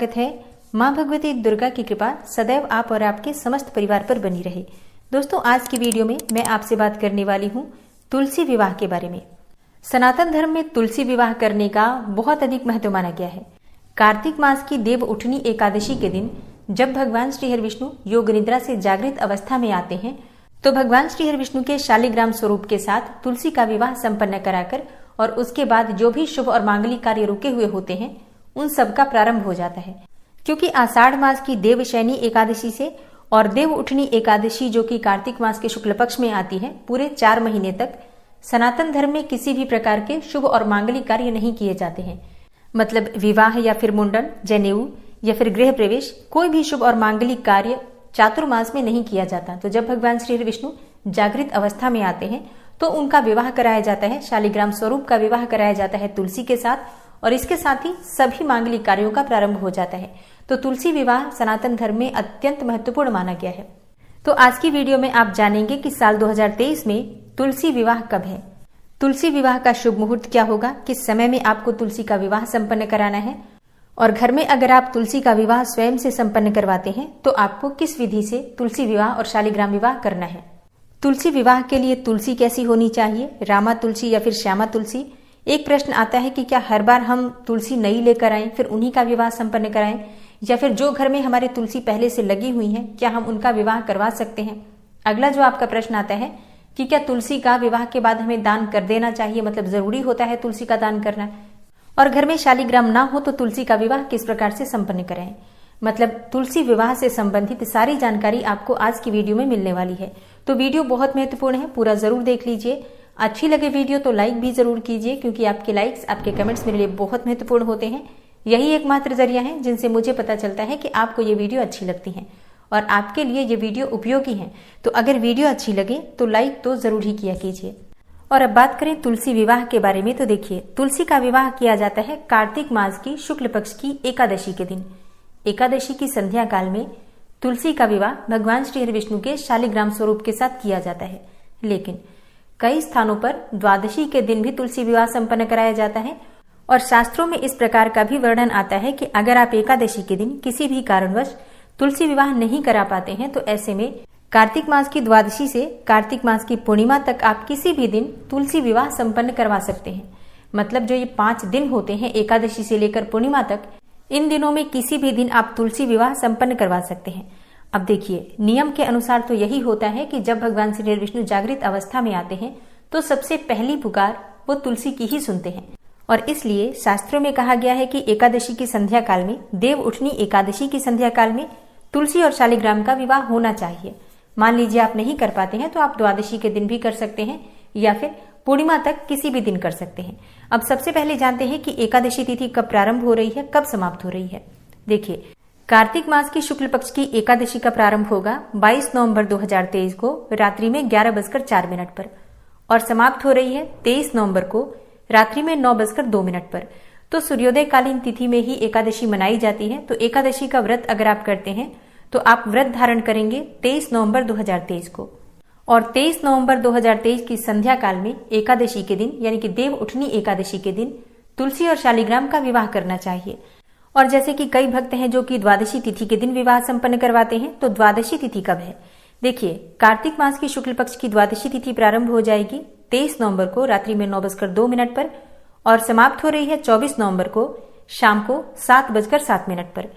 स्वागत है। माँ भगवती दुर्गा की कृपा सदैव आप और आपके समस्त परिवार पर बनी रहे। दोस्तों, आज की वीडियो में मैं आपसे बात करने वाली हूँ तुलसी विवाह के बारे में। सनातन धर्म में तुलसी विवाह करने का बहुत अधिक महत्व माना गया है। कार्तिक मास की देव उठनी एकादशी के दिन जब भगवान श्री हरि विष्णु योग निद्रा से जागृत अवस्था में आते हैं तो भगवान श्री हरि विष्णु के शालिग्राम स्वरूप के साथ तुलसी का विवाह संपन्न कराकर और उसके बाद जो भी शुभ और मांगलिक कार्य रुके हुए होते हैं उन सब का प्रारंभ हो जाता है। क्योंकि आषाढ़ मास की देवशयनी एकादशी से और देव उठनी एकादशी जो कि कार्तिक मास के शुक्ल पक्ष में आती है, पूरे 4 महीने तक सनातन धर्म में किसी भी प्रकार के शुभ और मांगलिक कार्य नहीं किए जाते हैं। मतलब विवाह या फिर मुंडन, जनेऊ या फिर गृह प्रवेश, कोई भी शुभ और मांगलिक कार्य चातुर्मास में नहीं किया जाता। तो जब भगवान श्री हरि विष्णु जागृत अवस्था में आते हैं तो उनका विवाह कराया जाता है, शालिग्राम स्वरूप का विवाह कराया जाता है तुलसी के साथ, और इसके साथ ही सभी मांगलिक कार्यों का प्रारंभ हो जाता है। तो तुलसी विवाह सनातन धर्म में अत्यंत महत्वपूर्ण माना गया है। तो आज की वीडियो में आप जानेंगे कि साल 2023 में तुलसी विवाह कब है, तुलसी विवाह का शुभ मुहूर्त क्या होगा, किस समय में आपको तुलसी का विवाह संपन्न कराना है, और घर में अगर आप तुलसी का विवाह स्वयं से संपन्न करवाते हैं तो आपको किस विधि से तुलसी विवाह और शालिग्राम विवाह करना है। तुलसी विवाह के लिए तुलसी कैसी होनी चाहिए, रामा तुलसी या फिर श्यामा तुलसी। एक प्रश्न आता है कि क्या हर बार हम तुलसी नई लेकर आएं फिर उन्हीं का विवाह संपन्न कराएं, या फिर जो घर में हमारे तुलसी पहले से लगी हुई हैं क्या हम उनका विवाह करवा सकते हैं। अगला जो आपका प्रश्न आता है कि क्या तुलसी का विवाह के बाद हमें दान कर देना चाहिए, मतलब जरूरी होता है तुलसी का दान करना, और घर में शालिग्राम ना हो तो तुलसी का विवाह किस प्रकार से संपन्न करें। मतलब तुलसी विवाह से संबंधित सारी जानकारी आपको आज की वीडियो में मिलने वाली है। तो वीडियो बहुत महत्वपूर्ण है, पूरा जरूर देख लीजिए। अच्छी लगे वीडियो तो लाइक भी जरूर कीजिए, क्योंकि आपके लाइक्स, आपके कमेंट्स मेरे लिए बहुत महत्वपूर्ण होते हैं। यही एकमात्र जरिया है जिनसे मुझे पता चलता है कि आपको ये वीडियो अच्छी लगती है और आपके लिए ये वीडियो उपयोगी है। तो अगर वीडियो अच्छी लगे तो लाइक तो जरूर ही किया कीजिए। और अब बात करें तुलसी विवाह के बारे में, तो देखिए, तुलसी का विवाह किया जाता है कार्तिक मास की शुक्ल पक्ष की एकादशी के दिन। एकादशी की संध्या काल में तुलसी का विवाह भगवान श्री हरि विष्णु के शालिग्राम स्वरूप के साथ किया जाता है। लेकिन कई स्थानों पर द्वादशी के दिन भी तुलसी विवाह संपन्न कराया जाता है, और शास्त्रों में इस प्रकार का भी वर्णन आता है कि अगर आप एकादशी के दिन किसी भी कारणवश तुलसी विवाह नहीं करा पाते हैं तो ऐसे में कार्तिक मास की द्वादशी से कार्तिक मास की पूर्णिमा तक आप किसी भी दिन तुलसी विवाह संपन्न करवा सकते हैं। मतलब जो ये 5 दिन होते हैं एकादशी से लेकर पूर्णिमा तक, इन दिनों में किसी भी दिन आप तुलसी विवाह संपन्न करवा सकते हैं। अब देखिए, नियम के अनुसार तो यही होता है कि जब भगवान श्री विष्णु जागृत अवस्था में आते हैं तो सबसे पहली पुकार वो तुलसी की ही सुनते हैं, और इसलिए शास्त्रों में कहा गया है कि एकादशी की संध्या काल में, देव उठनी एकादशी की संध्या काल में तुलसी और शालिग्राम का विवाह होना चाहिए। मान लीजिए आप नहीं कर पाते हैं तो आप द्वादशी के दिन भी कर सकते हैं या फिर पूर्णिमा तक किसी भी दिन कर सकते हैं। अब सबसे पहले जानते हैं कि एकादशी तिथि कब प्रारंभ हो रही है, कब समाप्त हो रही है। देखिए, कार्तिक मास की शुक्ल पक्ष की एकादशी का प्रारंभ होगा 22 नवंबर 2023 को रात्रि में 11:04 पर और समाप्त हो रही है 23 नवंबर को रात्रि में 9:02 पर। तो सूर्योदय कालीन तिथि में ही एकादशी मनाई जाती है। तो एकादशी का व्रत अगर आप करते हैं तो आप व्रत धारण करेंगे 23 नवंबर 2023 को, और 23 नवंबर 2023 की संध्या काल में एकादशी के दिन यानी कि देव उठनी एकादशी के दिन तुलसी और शालिग्राम का विवाह करना चाहिए। और जैसे कि कई भक्त हैं जो कि द्वादशी तिथि के दिन विवाह संपन्न करवाते हैं, तो द्वादशी तिथि कब है? देखिए, कार्तिक मास की शुक्ल पक्ष की द्वादशी तिथि प्रारंभ हो जाएगी 23 नवंबर को रात्रि में 9:02 पर और समाप्त हो रही है 24 नवंबर को शाम को 7:07 पर।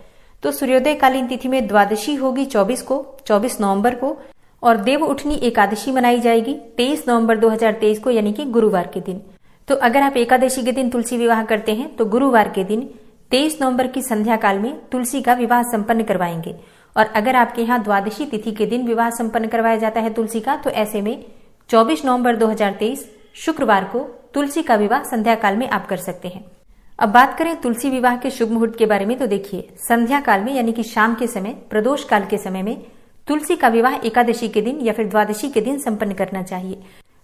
तो सूर्योदय कालीन तिथि में द्वादशी होगी 24 नवंबर को, और देव उठनी एकादशी मनाई जाएगी 23 नवंबर 2023 को, यानी कि गुरुवार के दिन। तो अगर आप एकादशी के दिन तुलसी विवाह करते हैं तो गुरुवार के दिन 23 नवंबर की संध्या काल में तुलसी का विवाह संपन्न करवाएंगे। और अगर आपके यहाँ द्वादशी तिथि के दिन विवाह संपन्न करवाया जाता है तुलसी का, तो ऐसे में 24 नवंबर 2023 शुक्रवार को तुलसी का विवाह संध्या काल में आप कर सकते हैं। अब बात करें तुलसी विवाह के शुभ मुहूर्त के बारे में, तो देखिए, संध्या काल में यानी कि शाम के समय, प्रदोष काल के समय में तुलसी का विवाह एकादशी के दिन या फिर द्वादशी के दिन संपन्न करना चाहिए।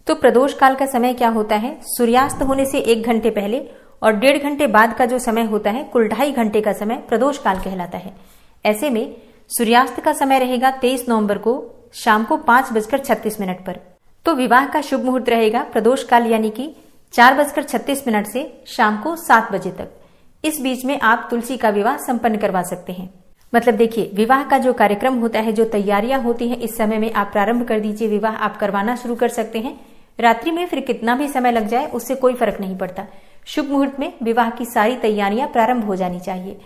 तो प्रदोष काल का समय क्या होता है? सूर्यास्त होने से 1 घंटे पहले और 1.5 घंटे बाद का जो समय होता है, कुल 2.5 घंटे का समय प्रदोष काल कहलाता है। ऐसे में सूर्यास्त का समय रहेगा 23 नवंबर को शाम को 5:36 पर। तो विवाह का शुभ मुहूर्त रहेगा प्रदोष काल यानी कि 4:36 से शाम को 7 बजे तक। इस बीच में आप तुलसी का विवाह संपन्न करवा सकते हैं। मतलब देखिए, विवाह का जो कार्यक्रम होता है, जो तैयारियां होती हैं, इस समय में आप प्रारंभ कर दीजिए। विवाह आप करवाना शुरू कर सकते हैं। रात्रि में फिर कितना भी समय लग जाए उससे कोई फर्क नहीं पड़ता। शुभ मुहूर्त में विवाह की सारी तैयारियां प्रारंभ हो जानी चाहिए।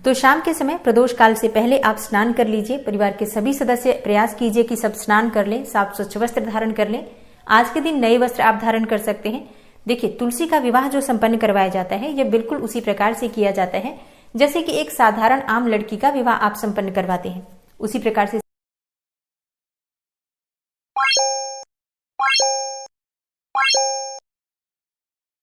तो शाम के समय प्रदोष काल से पहले आप स्नान कर लीजिए। परिवार के सभी सदस्य प्रयास कीजिए कि सब स्नान कर लें, साफ स्वच्छ वस्त्र धारण कर लें। आज के दिन नए वस्त्र आप धारण कर सकते हैं। देखिए, तुलसी का विवाह जो संपन्न करवाया जाता है, यह बिल्कुल उसी प्रकार से किया जाता है जैसे कि एक साधारण आम लड़की का विवाह आप संपन्न करवाते हैं। उसी प्रकार से